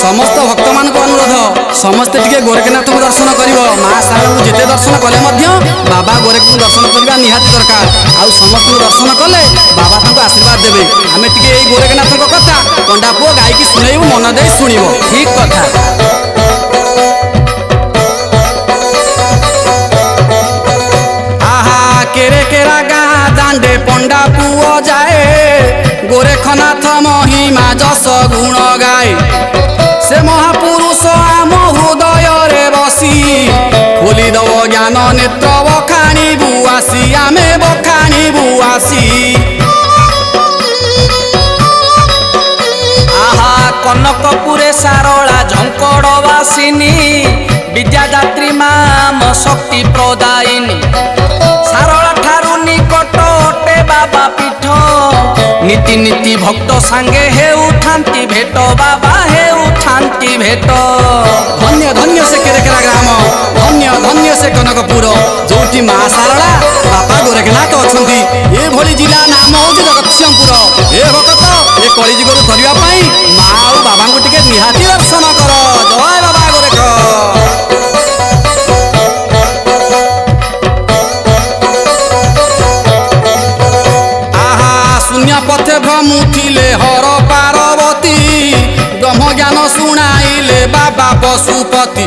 समस्त भक्त मान अनुरोध समस्ते टिके गोरखनाथ को दर्शन कर माँ शारदा को जिते दर्शन कले बाबा गोरख को दर्शन करवा निहाती दरकार आउ समस्त दर्शन कले बाबा तांको आशीर्वाद देवे आम टिके गोरखनाथ कथा पंडा पुओ गायकी शुणेबू मन दे शुणव ठीक कथा। केरे केरा गाँ दांडे पंडा पुओ जाए गोरखनाथ महिमा जस गुण गाए से महापुरुष आम हृदय रे बसी खोली दव ज्ञान नेत्र बखाणी बुआसी आमे बखाणी बुआसी। आहा कनकपुरे सारला झंकड़वासिनी विद्यादात्री माम शक्ति प्रदायिनी सारला ठारू निकट अटे बाबा पीठ नीति नीति भक्त सांगे हे उठांती भेट बाबा हे उठांती भेट। धन्य धन्य से केरेकेरा ग्राम धन्य धन्य से कनकपुर जोटी माँ शारदा बापा गोरखनाथ अछंती ए भली जिला नाम होची जगतसिंहपुर ए भक्त ए कलिजुगरु तरिया पई माँ और बाबा को टिके निहाती दर्शन कर जय बाबा गोरख। पथे भ्रमुथिले हर पार्वती ब्रह्म ज्ञान शुणाइले बाबा पशुपति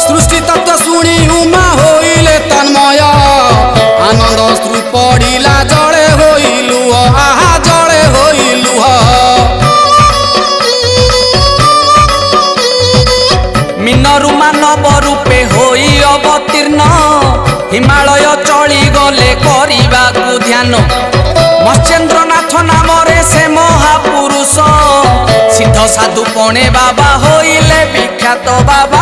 सृष्टि तत्व शुणी उमा होइले तन्मय आनंद श्रु पड़िला जड़े होइलु आहा जड़े होइलु। मीनरु मानव रूपे होई अवतीर्ण हिमालय चली गले करिबाकु ध्यान मत्स्येन्द्रनाथ नाम से महापुरुष सिद्ध साधु पणे बाबा होइले विख्यात बाबा